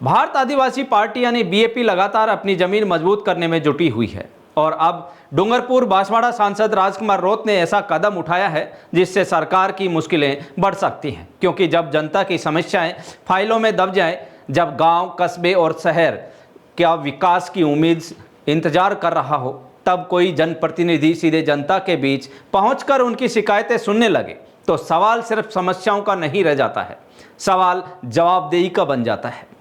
भारत आदिवासी party यानी BAP लगातार अपनी जमीन मजबूत करने में जुटी हुई है और अब डूंगरपुर बांसवाड़ा सांसद राजकुमार रोत ने ऐसा कदम उठाया है जिससे सरकार की मुश्किलें बढ़ सकती हैं, क्योंकि जब जनता की समस्याएं फाइलों में दब जाएं, जब गांव, कस्बे और शहर क्या विकास की उम्मीद इंतजार कर रहा हो, तब कोई जनप्रतिनिधि सीधे जनता के बीच पहुंचकर उनकी शिकायतें सुनने लगे तो सवाल सिर्फ समस्याओं का नहीं रह जाता है, सवाल जवाबदेही का बन जाता है।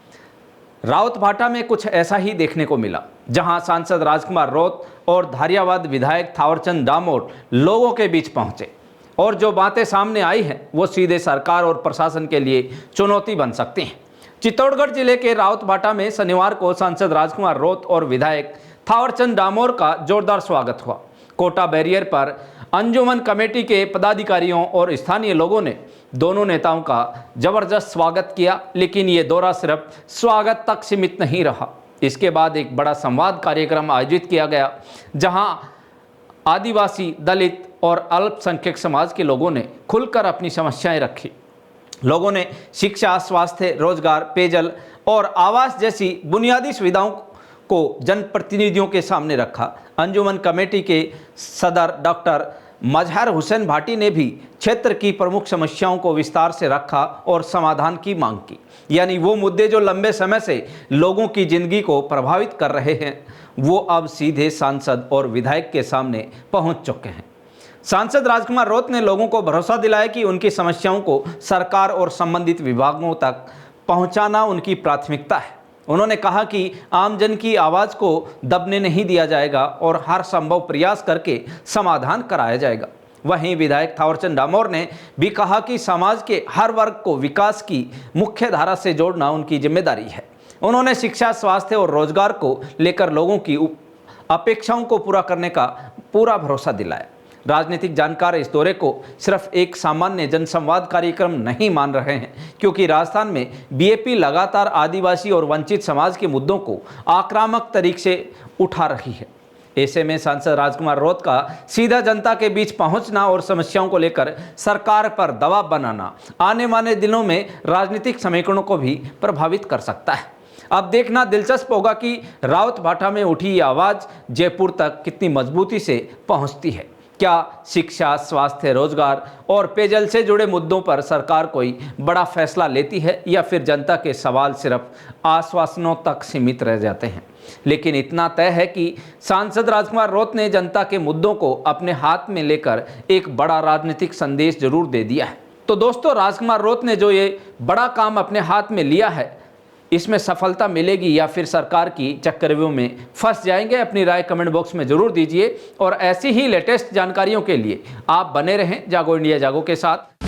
रावतभाटा में कुछ ऐसा ही देखने को मिला, जहां सांसद राजकुमार रोत और धारियावाद विधायक थावरचंद डामोर लोगों के बीच पहुंचे और जो बातें सामने आई हैं वो सीधे सरकार और प्रशासन के लिए चुनौती बन सकती हैं। चित्तौड़गढ़ जिले के रावतभाटा में शनिवार को सांसद राजकुमार रोत और विधायक थावरचंद डामोर का जोरदार स्वागत हुआ। कोटा बैरियर पर अंजुमन कमेटी के पदाधिकारियों और स्थानीय लोगों ने दोनों नेताओं का जबरदस्त स्वागत किया, लेकिन ये दौरा सिर्फ स्वागत तक सीमित नहीं रहा। इसके बाद एक बड़ा संवाद कार्यक्रम आयोजित किया गया, जहां आदिवासी, दलित और अल्पसंख्यक समाज के लोगों ने खुलकर अपनी समस्याएं रखी। लोगों ने शिक्षा, स्वास्थ्य, रोजगार, पेयजल और आवास जैसी बुनियादी सुविधाओं को जनप्रतिनिधियों के सामने रखा। अंजुमन कमेटी के सदर डॉक्टर मजहर हुसैन भाटी ने भी क्षेत्र की प्रमुख समस्याओं को विस्तार से रखा और समाधान की मांग की, यानी वो मुद्दे जो लंबे समय से लोगों की जिंदगी को प्रभावित कर रहे हैं वो अब सीधे सांसद और विधायक के सामने पहुंच चुके हैं। सांसद राजकुमार रोत ने लोगों को भरोसा दिलाया कि उनकी समस्याओं को सरकार और संबंधित विभागों तक पहुंचाना उनकी प्राथमिकता है। उन्होंने कहा कि आमजन की आवाज़ को दबने नहीं दिया जाएगा और हर संभव प्रयास करके समाधान कराया जाएगा। वहीं विधायक थावरचंद डामोर ने भी कहा कि समाज के हर वर्ग को विकास की मुख्य धारा से जोड़ना उनकी जिम्मेदारी है। उन्होंने शिक्षा, स्वास्थ्य और रोजगार को लेकर लोगों की अपेक्षाओं को पूरा करने का पूरा भरोसा दिलाया। राजनीतिक जानकार इस दौरे को सिर्फ एक सामान्य जनसंवाद कार्यक्रम नहीं मान रहे हैं, क्योंकि राजस्थान में बीएपी लगातार आदिवासी और वंचित समाज के मुद्दों को आक्रामक तरीके से उठा रही है। ऐसे में सांसद राजकुमार रोत का सीधा जनता के बीच पहुंचना और समस्याओं को लेकर सरकार पर दबाव बनाना आने वाले दिनों में राजनीतिक समीकरणों को भी प्रभावित कर सकता है। अब देखना दिलचस्प होगा कि रावतभाटा में उठी ये आवाज़ जयपुर तक कितनी मजबूती से पहुंचती है। क्या शिक्षा, स्वास्थ्य, रोजगार और पेयजल से जुड़े मुद्दों पर सरकार कोई बड़ा फैसला लेती है, या फिर जनता के सवाल सिर्फ आश्वासनों तक सीमित रह जाते हैं। लेकिन इतना तय है कि सांसद राजकुमार रोत ने जनता के मुद्दों को अपने हाथ में लेकर एक बड़ा राजनीतिक संदेश जरूर दे दिया है। तो दोस्तों, राजकुमार रोत ने जो ये बड़ा काम अपने हाथ में लिया है, इसमें सफलता मिलेगी या फिर सरकार की चक्रव्यूह में फंस जाएंगे? अपनी राय कमेंट बॉक्स में जरूर दीजिए और ऐसी ही लेटेस्ट जानकारियों के लिए आप बने रहें जागो इंडिया जागो के साथ।